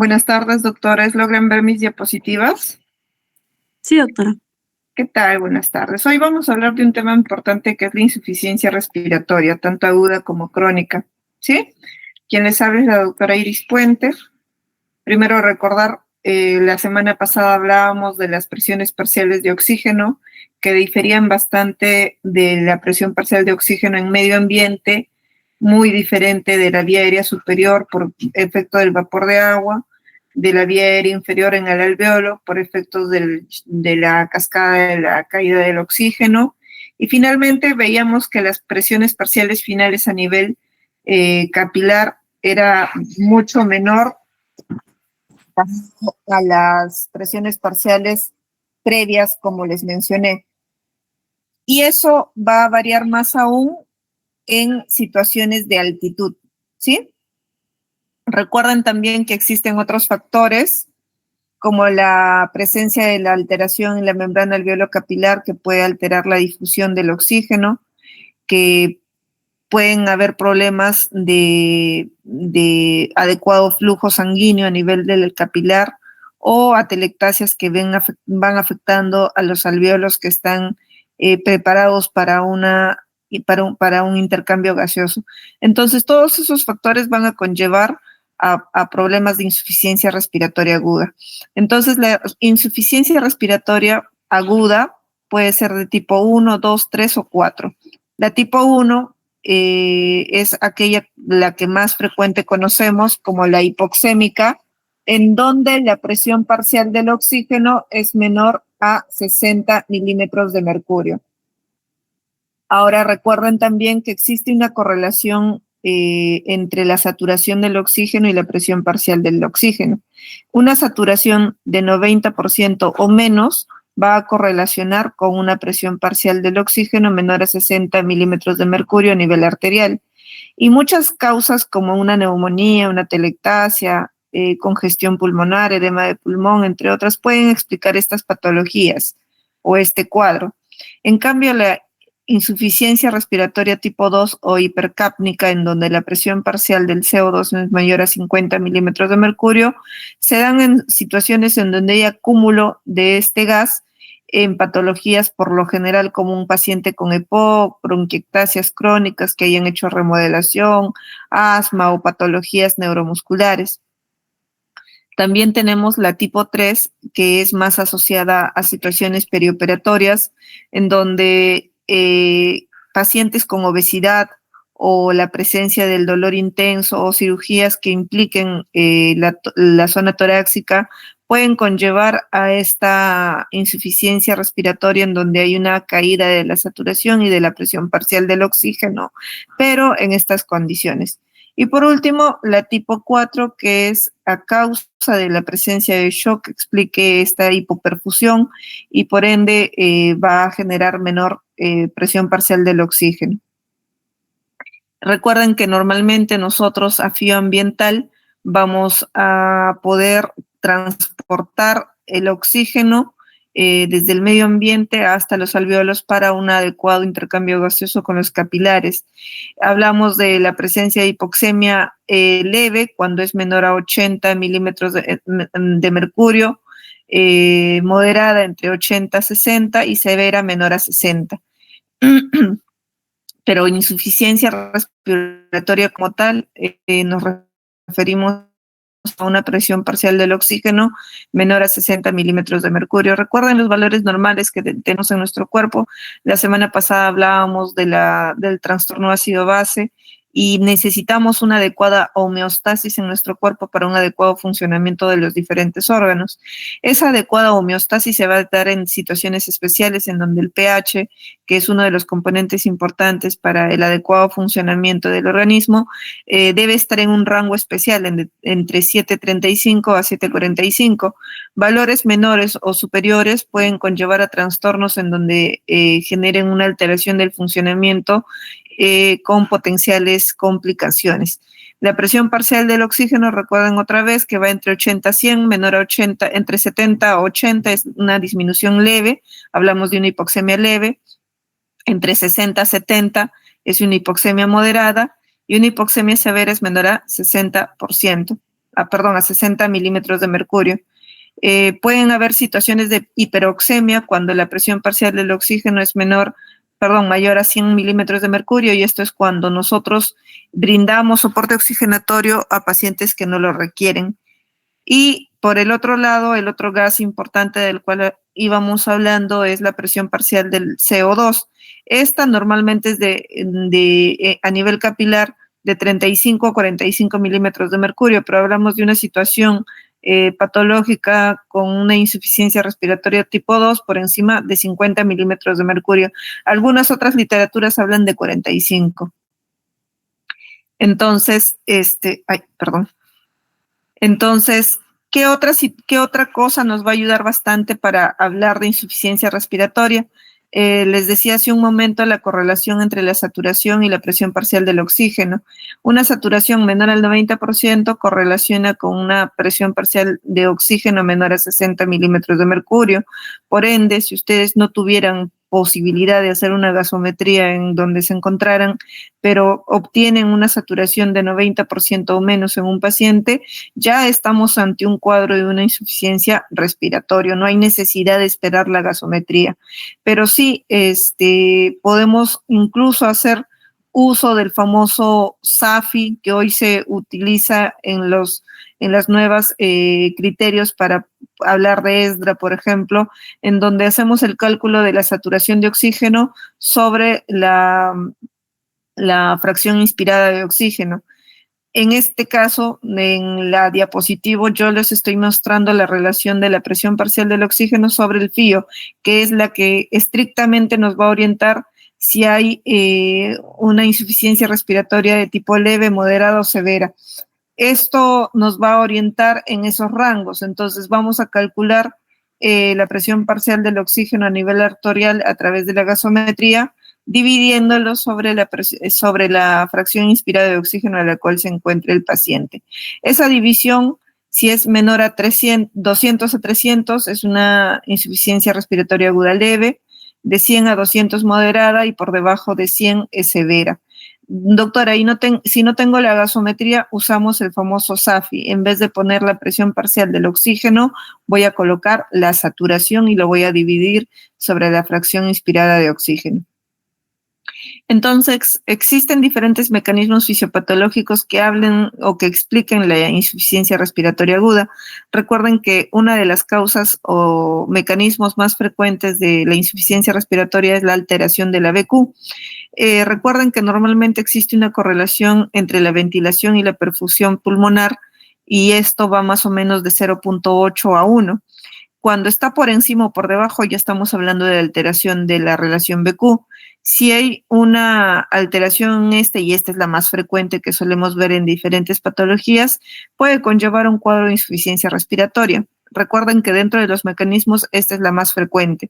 Buenas tardes, doctores. ¿Logran ver mis diapositivas? Sí, doctora. ¿Qué tal? Buenas tardes. Hoy vamos a hablar de un tema importante que es la insuficiencia respiratoria, tanto aguda como crónica. ¿Sí? Quien les habla es la doctora Iris Puente. Primero recordar, la semana pasada hablábamos de las presiones parciales de oxígeno, que diferían bastante de la presión parcial de oxígeno en medio ambiente, muy diferente de la vía aérea superior por efecto del vapor de agua, de la vía aérea inferior en el alveolo por efectos de la cascada de la caída del oxígeno. Y finalmente veíamos que las presiones parciales finales a nivel capilar era mucho menor a las presiones parciales previas, como les mencioné. Y eso va a variar más aún en situaciones de altitud, ¿sí? Recuerden también que existen otros factores, como la presencia de la alteración en la membrana alveolo-capilar, que puede alterar la difusión del oxígeno, que pueden haber problemas de adecuado flujo sanguíneo a nivel del capilar o atelectasias que van afectando a los alvéolos que están preparados para para un intercambio gaseoso. Entonces, todos esos factores van a conllevar a problemas de insuficiencia respiratoria aguda. Entonces, la insuficiencia respiratoria aguda puede ser de tipo 1, 2, 3 o 4. La tipo 1 es aquella la que más frecuente conocemos como la hipoxémica, en donde la presión parcial del oxígeno es menor a 60 milímetros de mercurio. Ahora recuerden también que existe una correlación entre la saturación del oxígeno y la presión parcial del oxígeno. Una saturación de 90% o menos va a correlacionar con una presión parcial del oxígeno menor a 60 milímetros de mercurio a nivel arterial. Y muchas causas como una neumonía, una telectasia, congestión pulmonar, edema de pulmón, entre otras, pueden explicar estas patologías o este cuadro. En cambio, la insuficiencia respiratoria tipo 2 o hipercápnica, en donde la presión parcial del CO2 no es mayor a 50 milímetros de mercurio, se dan en situaciones en donde hay acúmulo de este gas en patologías por lo general como un paciente con EPOC, bronquiectasias crónicas que hayan hecho remodelación, asma o patologías neuromusculares. También tenemos la tipo 3, que es más asociada a situaciones perioperatorias, en donde pacientes con obesidad o la presencia del dolor intenso o cirugías que impliquen la zona torácica pueden conllevar a esta insuficiencia respiratoria en donde hay una caída de la saturación y de la presión parcial del oxígeno, pero en estas condiciones. Y por último, la tipo 4, que es a causa de la presencia de shock, que explique esta hipoperfusión y por ende va a generar menor presión parcial del oxígeno. Recuerden que normalmente nosotros a fío ambiental vamos a poder transportar el oxígeno desde el medio ambiente hasta los alvéolos para un adecuado intercambio gaseoso con los capilares. Hablamos de la presencia de hipoxemia leve cuando es menor a 80 milímetros de mercurio, moderada entre 80 a 60 y severa menor a 60. Pero insuficiencia respiratoria como tal, nos referimos a una presión parcial del oxígeno menor a 60 milímetros de mercurio. Recuerden los valores normales que tenemos en nuestro cuerpo. La semana pasada hablábamos del trastorno ácido-base y necesitamos una adecuada homeostasis en nuestro cuerpo para un adecuado funcionamiento de los diferentes órganos. Esa adecuada homeostasis se va a dar en situaciones especiales en donde el pH, que es uno de los componentes importantes para el adecuado funcionamiento del organismo, debe estar en un rango especial entre 7,35 a 7,45. Valores menores o superiores pueden conllevar a trastornos en donde generen una alteración del funcionamiento con potenciales complicaciones. La presión parcial del oxígeno, recuerden otra vez que va entre 80 a 100, menor a 80, entre 70 a 80 es una disminución leve, hablamos de una hipoxemia leve, entre 60 a 70 es una hipoxemia moderada y una hipoxemia severa es menor a 60%. a 60 milímetros de mercurio. Pueden haber situaciones de hiperoxemia cuando la presión parcial del oxígeno es mayor a 100 milímetros de mercurio, y esto es cuando nosotros brindamos soporte oxigenatorio a pacientes que no lo requieren. Y por el otro lado, el otro gas importante del cual íbamos hablando es la presión parcial del CO2. Esta normalmente es a nivel capilar de 35 a 45 milímetros de mercurio, pero hablamos de una situación patológica con una insuficiencia respiratoria tipo 2 por encima de 50 milímetros de mercurio. Algunas otras literaturas hablan de 45. Entonces, Entonces, ¿qué otra cosa nos va a ayudar bastante para hablar de insuficiencia respiratoria? Les decía hace un momento la correlación entre la saturación y la presión parcial del oxígeno. Una saturación menor al 90% correlaciona con una presión parcial de oxígeno menor a 60 milímetros de mercurio. Por ende, si ustedes no tuvieran posibilidad de hacer una gasometría en donde se encontraran, pero obtienen una saturación de 90% o menos en un paciente, ya estamos ante un cuadro de una insuficiencia respiratoria. No hay necesidad de esperar la gasometría, pero sí podemos incluso hacer uso del famoso SAFI que hoy se utiliza en las nuevas criterios para hablar de ESDRA, por ejemplo, en donde hacemos el cálculo de la saturación de oxígeno sobre la fracción inspirada de oxígeno. En este caso, en la diapositiva, yo les estoy mostrando la relación de la presión parcial del oxígeno sobre el FIO, que es la que estrictamente nos va a orientar si hay una insuficiencia respiratoria de tipo leve, moderada o severa. Esto nos va a orientar en esos rangos. Entonces, vamos a calcular la presión parcial del oxígeno a nivel arterial a través de la gasometría, dividiéndolo sobre la fracción inspirada de oxígeno a la cual se encuentra el paciente. Esa división, si es menor a 200 a 300, es una insuficiencia respiratoria aguda leve, de 100 a 200 moderada y por debajo de 100 es severa. Doctora, si no tengo la gasometría, usamos el famoso SAFI. En vez de poner la presión parcial del oxígeno, voy a colocar la saturación y lo voy a dividir sobre la fracción inspirada de oxígeno. Entonces, existen diferentes mecanismos fisiopatológicos que hablen o que expliquen la insuficiencia respiratoria aguda. Recuerden que una de las causas o mecanismos más frecuentes de la insuficiencia respiratoria es la alteración de la BQ. Recuerden que normalmente existe una correlación entre la ventilación y la perfusión pulmonar, y esto va más o menos de 0.8 a 1. Cuando está por encima o por debajo, ya estamos hablando de alteración de la relación BQ. Si hay una alteración y esta es la más frecuente que solemos ver en diferentes patologías, puede conllevar un cuadro de insuficiencia respiratoria. Recuerden que dentro de los mecanismos, esta es la más frecuente.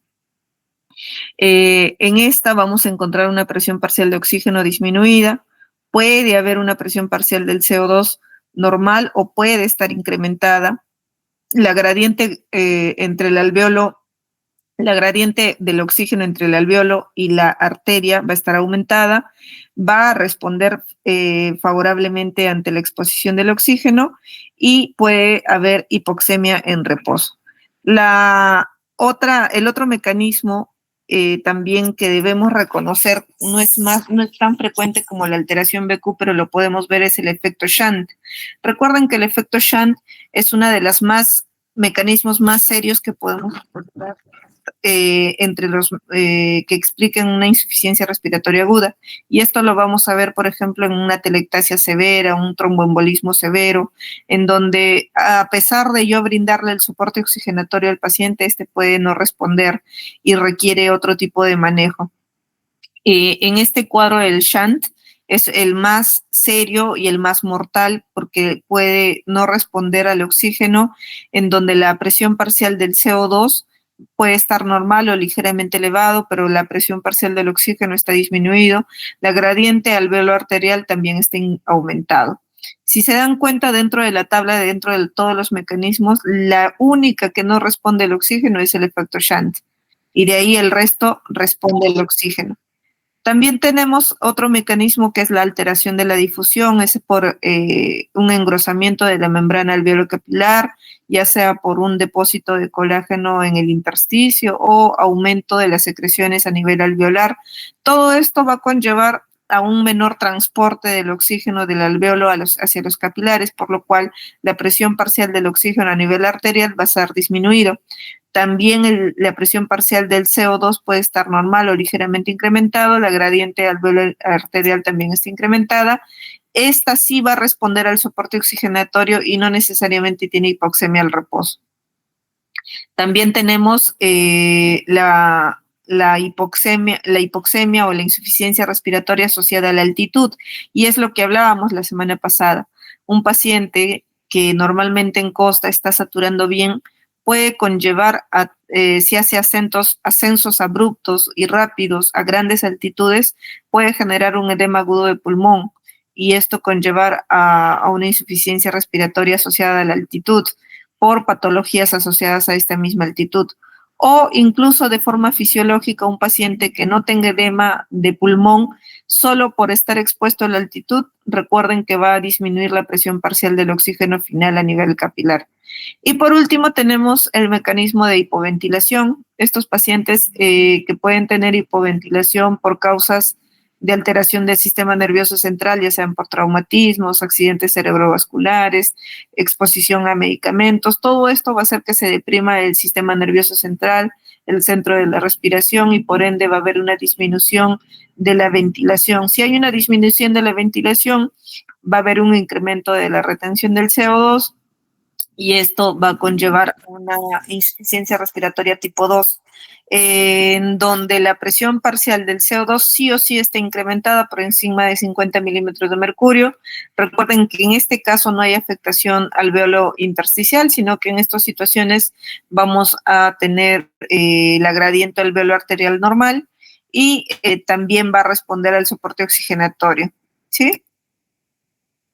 En esta vamos a encontrar una presión parcial de oxígeno disminuida, puede haber una presión parcial del CO2 normal o puede estar incrementada. La gradiente la gradiente del oxígeno entre el alveolo y la arteria va a estar aumentada, va a responder favorablemente ante la exposición del oxígeno y puede haber hipoxemia en reposo. El otro mecanismo también que debemos reconocer no es tan frecuente como la alteración BQ, pero lo podemos ver, es el efecto Shunt. Recuerden que el efecto Shunt es una de las mecanismos más serios que podemos encontrar entre los que expliquen una insuficiencia respiratoria aguda. Y esto lo vamos a ver, por ejemplo, en una telectasia severa, un tromboembolismo severo, en donde a pesar de yo brindarle el soporte oxigenatorio al paciente, este puede no responder y requiere otro tipo de manejo. En este cuadro, el shunt es el más serio y el más mortal porque puede no responder al oxígeno, en donde la presión parcial del CO2 puede estar normal o ligeramente elevado, pero la presión parcial del oxígeno está disminuido. La gradiente alveolo arterial también está aumentado. Si se dan cuenta, dentro de la tabla, dentro de todos los mecanismos, la única que no responde al oxígeno es el efecto Shunt, y de ahí el resto responde al oxígeno. También tenemos otro mecanismo que es la alteración de la difusión, es por un engrosamiento de la membrana alveolar capilar, ya sea por un depósito de colágeno en el intersticio o aumento de las secreciones a nivel alveolar. Todo esto va a conllevar a un menor transporte del oxígeno del alveolo hacia los capilares, por lo cual la presión parcial del oxígeno a nivel arterial va a ser disminuido. También la presión parcial del CO2 puede estar normal o ligeramente incrementado, la gradiente alveolar arterial también está incrementada. Esta sí va a responder al soporte oxigenatorio y no necesariamente tiene hipoxemia al reposo. También tenemos la hipoxemia o la insuficiencia respiratoria asociada a la altitud, y es lo que hablábamos la semana pasada. Un paciente que normalmente en costa está saturando bien, puede conllevar, si hace ascensos abruptos y rápidos a grandes altitudes, puede generar un edema agudo de pulmón, y esto conllevar a una insuficiencia respiratoria asociada a la altitud por patologías asociadas a esta misma altitud. O incluso de forma fisiológica, un paciente que no tenga edema de pulmón, solo por estar expuesto a la altitud, recuerden que va a disminuir la presión parcial del oxígeno final a nivel capilar. Y por último, tenemos el mecanismo de hipoventilación. Estos pacientes que pueden tener hipoventilación por causas de alteración del sistema nervioso central, ya sean por traumatismos, accidentes cerebrovasculares, exposición a medicamentos, todo esto va a hacer que se deprima el sistema nervioso central, el centro de la respiración, y por ende va a haber una disminución de la ventilación. Si hay una disminución de la ventilación, va a haber un incremento de la retención del CO2, y esto va a conllevar una insuficiencia respiratoria tipo 2, en donde la presión parcial del CO2 sí o sí está incrementada por encima de 50 milímetros de mercurio. Recuerden que en este caso no hay afectación alveolo intersticial, sino que en estas situaciones vamos a tener la gradiente alveolo arterial normal, y también va a responder al soporte oxigenatorio, ¿sí?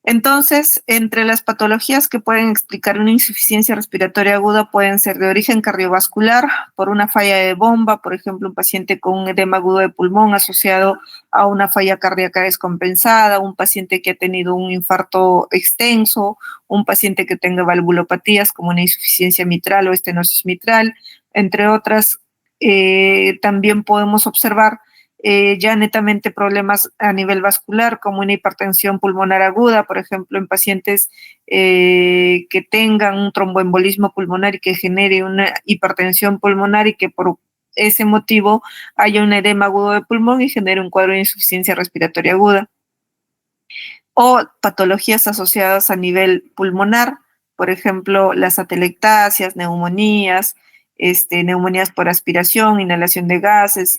Entonces, entre las patologías que pueden explicar una insuficiencia respiratoria aguda pueden ser de origen cardiovascular, por una falla de bomba, por ejemplo, un paciente con un edema agudo de pulmón asociado a una falla cardíaca descompensada, un paciente que ha tenido un infarto extenso, un paciente que tenga valvulopatías como una insuficiencia mitral o estenosis mitral, entre otras. También podemos observar ya netamente problemas a nivel vascular, como una hipertensión pulmonar aguda, por ejemplo, en pacientes que tengan un tromboembolismo pulmonar y que genere una hipertensión pulmonar, y que por ese motivo haya un edema agudo de pulmón y genere un cuadro de insuficiencia respiratoria aguda. O patologías asociadas a nivel pulmonar, por ejemplo, las atelectasias, neumonías, neumonías por aspiración, inhalación de gases,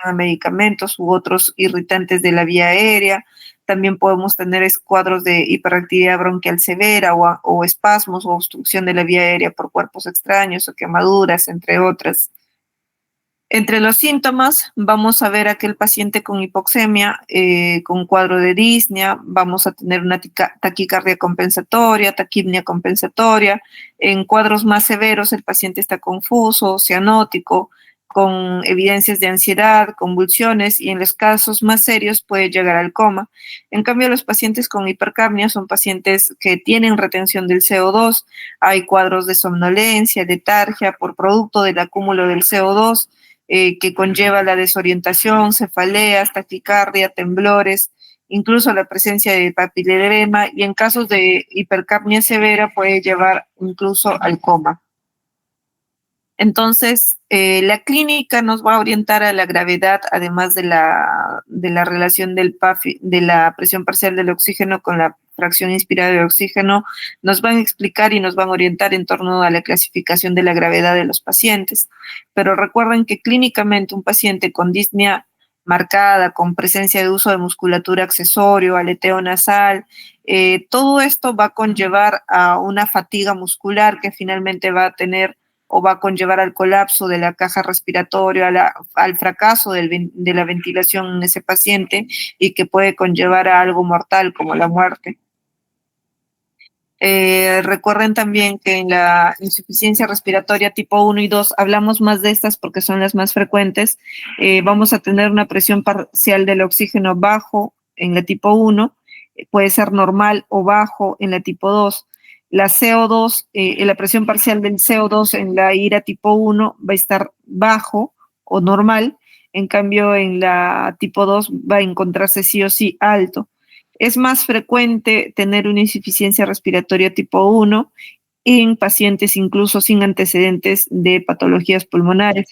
a medicamentos u otros irritantes de la vía aérea. También podemos tener cuadros de hiperactividad bronquial severa o espasmos o obstrucción de la vía aérea por cuerpos extraños o quemaduras, entre otras. Entre los síntomas, vamos a ver aquel paciente con hipoxemia, con cuadro de disnea, vamos a tener una taquicardia compensatoria, taquipnea compensatoria. En cuadros más severos, el paciente está confuso, cianótico, con evidencias de ansiedad, convulsiones, y en los casos más serios puede llegar al coma. En cambio, los pacientes con hipercapnia son pacientes que tienen retención del CO2, hay cuadros de somnolencia, letargia por producto del acúmulo del CO2, que conlleva la desorientación, cefaleas, taquicardia, temblores, incluso la presencia de papiledema, y en casos de hipercapnia severa puede llevar incluso al coma. Entonces, la clínica nos va a orientar a la gravedad, además de la relación del de la presión parcial del oxígeno con la fracción inspirada de oxígeno. Nos van a explicar y nos van a orientar en torno a la clasificación de la gravedad de los pacientes. Pero recuerden que clínicamente un paciente con disnea marcada, con presencia de uso de musculatura accesorio, aleteo nasal, todo esto va a conllevar a una fatiga muscular que finalmente va a tener o va a conllevar al colapso de la caja respiratoria, al fracaso de la ventilación en ese paciente, y que puede conllevar a algo mortal como la muerte. Recuerden también que en la insuficiencia respiratoria tipo 1 y 2 hablamos más de estas porque son las más frecuentes. Vamos a tener una presión parcial del oxígeno bajo en la tipo 1, puede ser normal o bajo en la tipo 2. La CO2, la presión parcial del CO2 en la IRA tipo 1 va a estar bajo o normal, en cambio en la tipo 2 va a encontrarse sí o sí alto. Es más frecuente tener una insuficiencia respiratoria tipo 1 en pacientes incluso sin antecedentes de patologías pulmonares.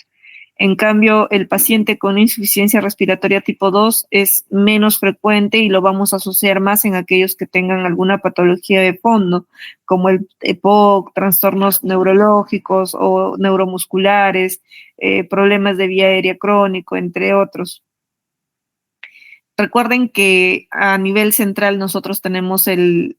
En cambio, el paciente con insuficiencia respiratoria tipo 2 es menos frecuente y lo vamos a asociar más en aquellos que tengan alguna patología de fondo, como el EPOC, trastornos neurológicos o neuromusculares, problemas de vía aérea crónico, entre otros. Recuerden que a nivel central nosotros tenemos el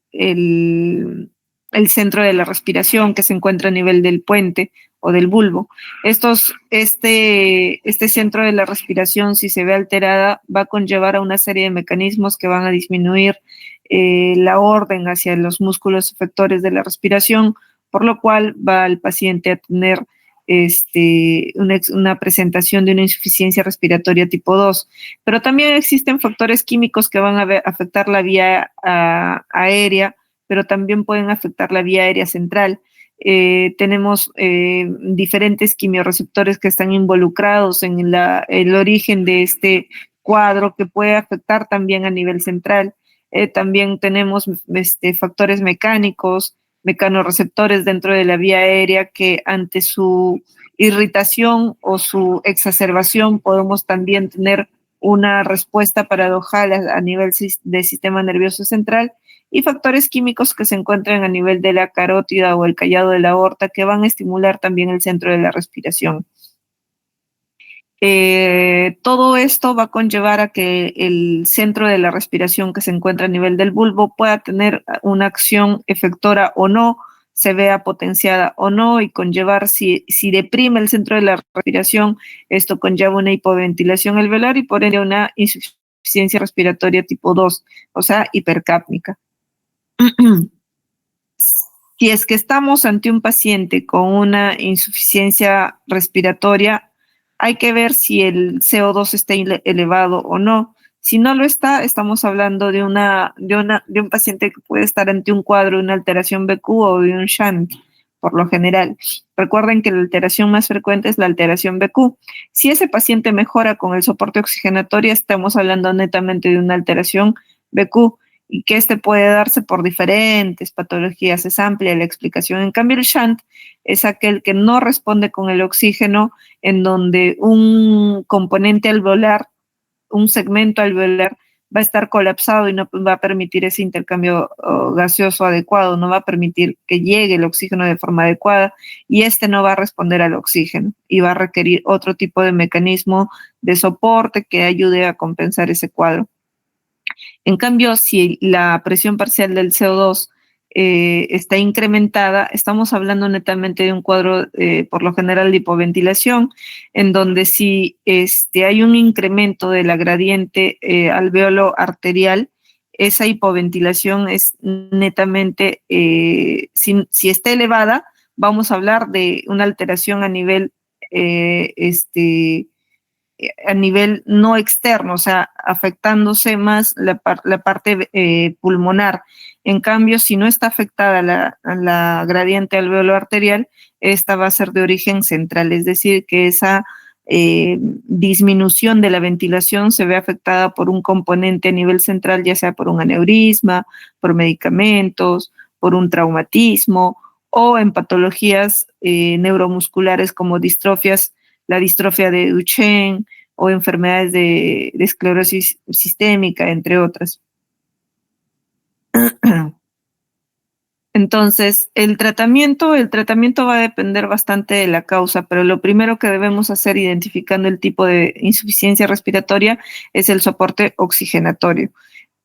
centro de la respiración que se encuentra a nivel del puente o del bulbo. Este centro de la respiración, si se ve alterada, va a conllevar a una serie de mecanismos que van a disminuir la orden hacia los músculos efectores de la respiración, por lo cual va el paciente a tener una presentación de una insuficiencia respiratoria tipo 2. Pero también existen factores químicos que van a afectar la vía aérea, pero también pueden afectar la vía aérea central. Tenemos diferentes quimiorreceptores que están involucrados en el origen de este cuadro que puede afectar también a nivel central. También tenemos factores mecánicos, mecanorreceptores dentro de la vía aérea que ante su irritación o su exacerbación podemos también tener una respuesta paradojal a nivel del sistema nervioso central, y factores químicos que se encuentran a nivel de la carótida o el callado de la aorta que van a estimular también el centro de la respiración. Todo esto va a conllevar a que el centro de la respiración que se encuentra a nivel del bulbo pueda tener una acción efectora o no, se vea potenciada o no, y conllevar, si deprime el centro de la respiración, esto conlleva una hipoventilación alveolar y por ende una insuficiencia respiratoria tipo 2, o sea, hipercápnica. Si es que estamos ante un paciente con una insuficiencia respiratoria, hay que ver si el CO2 está elevado o no. Si no lo está, estamos hablando de un paciente que puede estar ante un cuadro de una alteración BQ o de un shunt, por lo general. Recuerden que la alteración más frecuente es la alteración BQ. Si ese paciente mejora con el soporte oxigenatorio, estamos hablando netamente de una alteración BQ, y que puede darse por diferentes patologías, es amplia la explicación. En cambio, el shunt es aquel que no responde con el oxígeno, en donde un componente alveolar, un segmento alveolar, va a estar colapsado y no va a permitir ese intercambio gaseoso adecuado, no va a permitir que llegue el oxígeno de forma adecuada, y no va a responder al oxígeno y va a requerir otro tipo de mecanismo de soporte que ayude a compensar ese cuadro. En cambio, si la presión parcial del CO2 está incrementada, estamos hablando netamente de un cuadro, por lo general, de hipoventilación, en donde si hay un incremento de la gradiente alveolo arterial, esa hipoventilación es netamente, si está elevada, vamos a hablar de una alteración a nivel no externo, o sea, afectándose más la parte pulmonar. En cambio, si no está afectada la gradiente alveolo-arterial, esta va a ser de origen central, es decir, que esa disminución de la ventilación se ve afectada por un componente a nivel central, ya sea por un aneurisma, por medicamentos, por un traumatismo o en patologías neuromusculares como la distrofia de Duchenne o enfermedades de esclerosis sistémica, entre otras. Entonces, el tratamiento va a depender bastante de la causa, pero lo primero que debemos hacer identificando el tipo de insuficiencia respiratoria es el soporte oxigenatorio.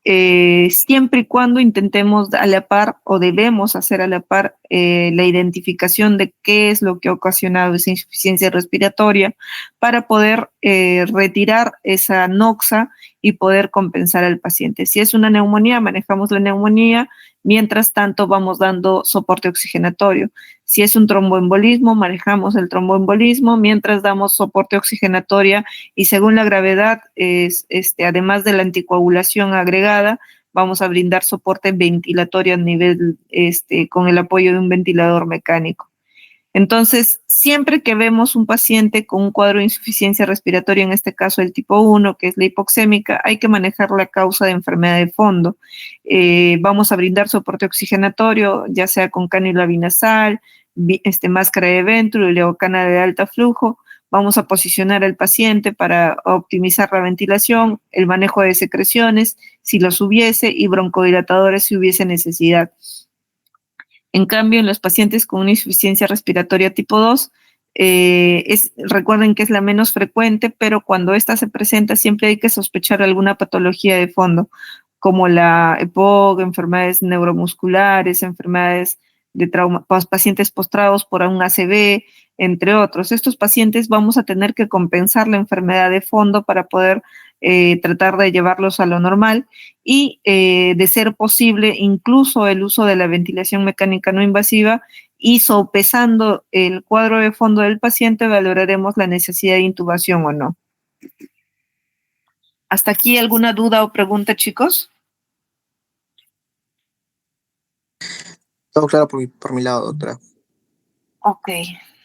Siempre y cuando intentemos a la par, o debemos hacer a la par, la identificación de qué es lo que ha ocasionado esa insuficiencia respiratoria para poder retirar esa noxa y poder compensar al paciente. Si es una neumonía, manejamos la neumonía Mientras tanto, vamos dando soporte oxigenatorio. Si es un tromboembolismo, manejamos el tromboembolismo mientras damos soporte oxigenatoria y según la gravedad, además de la anticoagulación agregada, vamos a brindar soporte ventilatorio a nivel, con el apoyo de un ventilador mecánico. Entonces, siempre que vemos un paciente con un cuadro de insuficiencia respiratoria, en este caso el tipo 1, que es la hipoxémica, hay que manejar la causa de enfermedad de fondo. Vamos a brindar soporte oxigenatorio, ya sea con cánula binasal, máscara de Venturi, leocana de alto flujo. Vamos a posicionar al paciente para optimizar la ventilación, el manejo de secreciones, si los hubiese, y broncodilatadores si hubiese necesidad. En cambio, en los pacientes con una insuficiencia respiratoria tipo 2, recuerden que es la menos frecuente, pero cuando esta se presenta siempre hay que sospechar alguna patología de fondo, como la EPOC, enfermedades neuromusculares, enfermedades de trauma, pacientes postrados por un ACV, entre otros. Estos pacientes vamos a tener que compensar la enfermedad de fondo para poder tratar de llevarlos a lo normal y de ser posible incluso el uso de la ventilación mecánica no invasiva y sopesando el cuadro de fondo del paciente valoraremos la necesidad de intubación o no. ¿Hasta aquí alguna duda o pregunta, chicos? Todo claro por mi lado, doctora. Ok.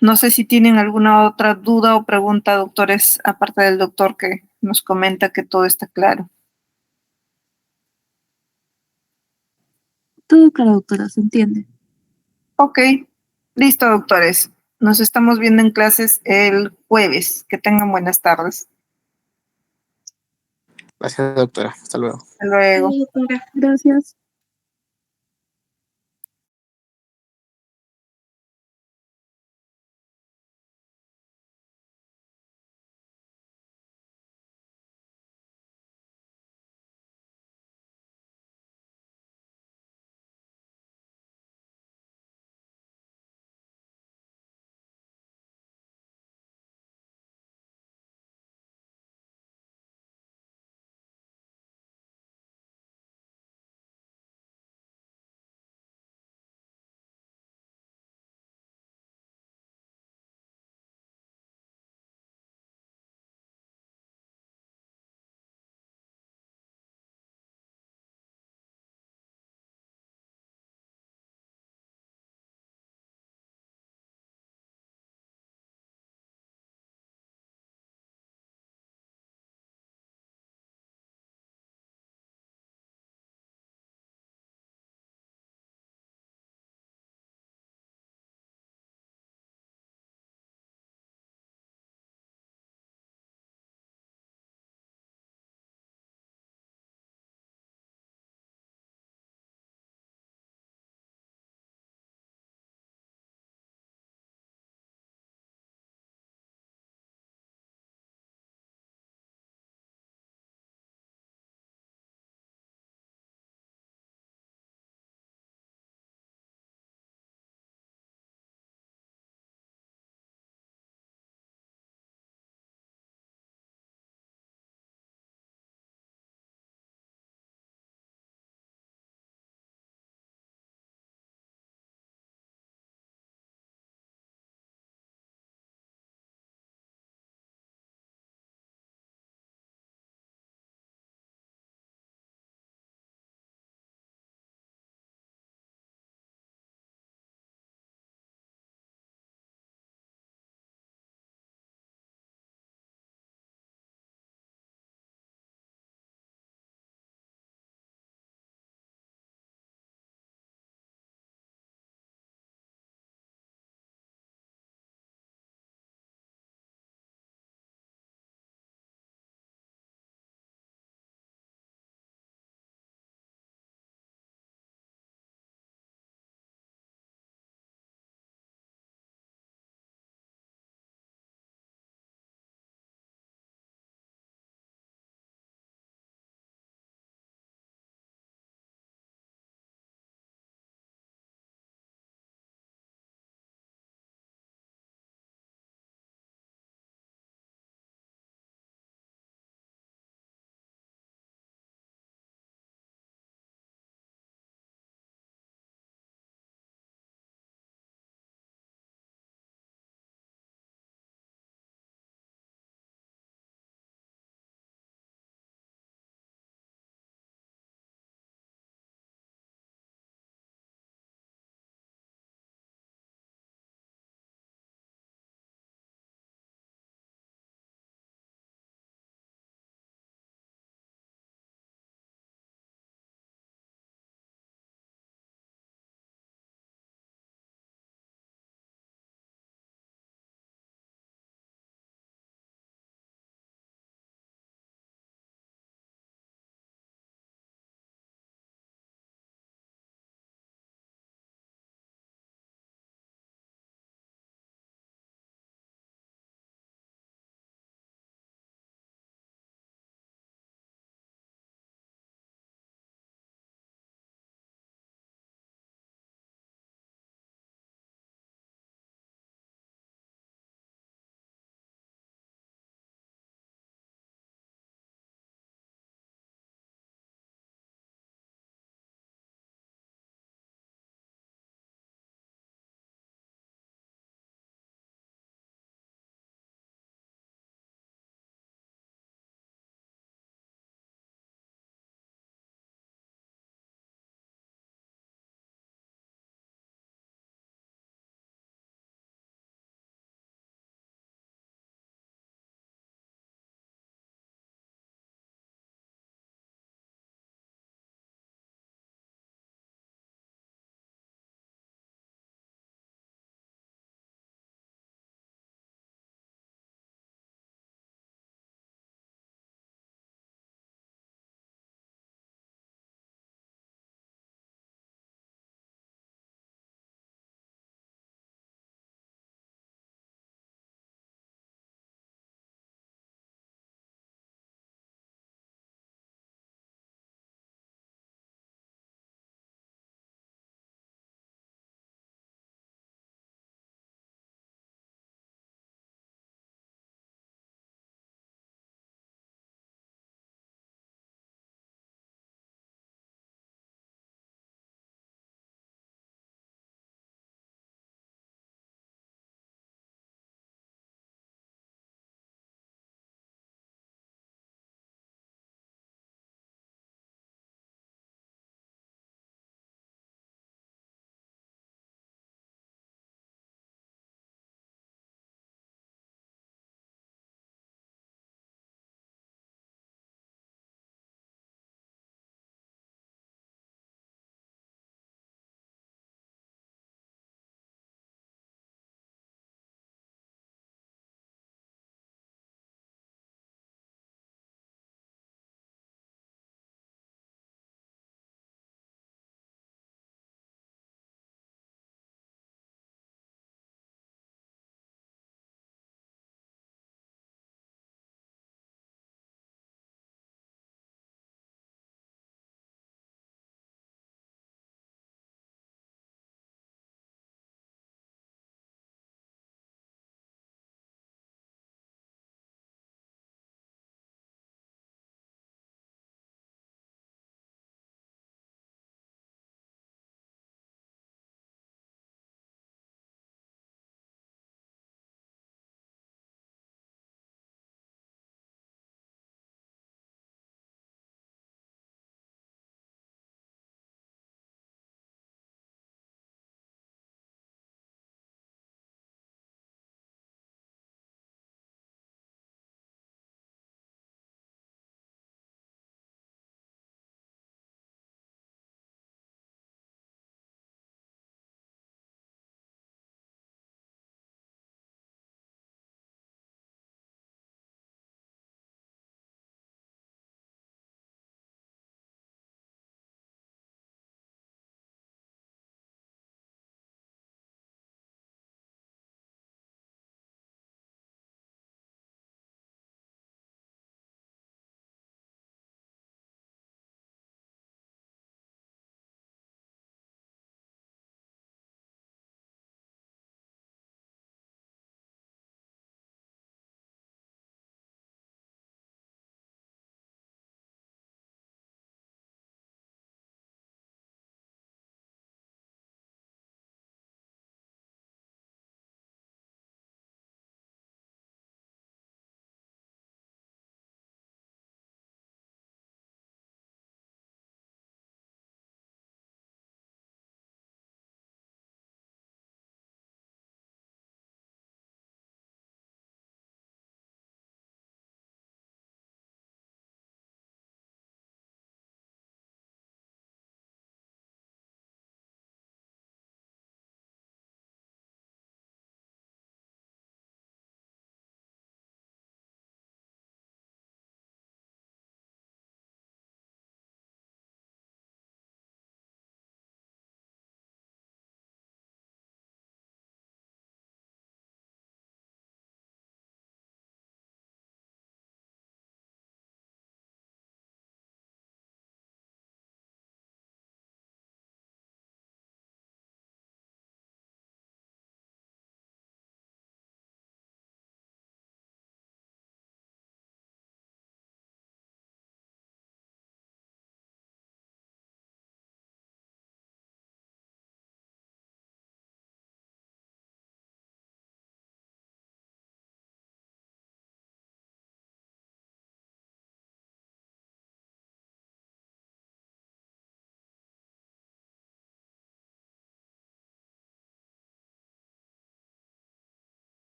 No sé si tienen alguna otra duda o pregunta, doctores, aparte del doctor que nos comenta que todo está claro. Todo claro, doctora, se entiende. Ok. Listo, doctores. Nos estamos viendo en clases el jueves. Que tengan buenas tardes. Gracias, doctora. Hasta luego. Hasta luego. Sí, doctora, gracias.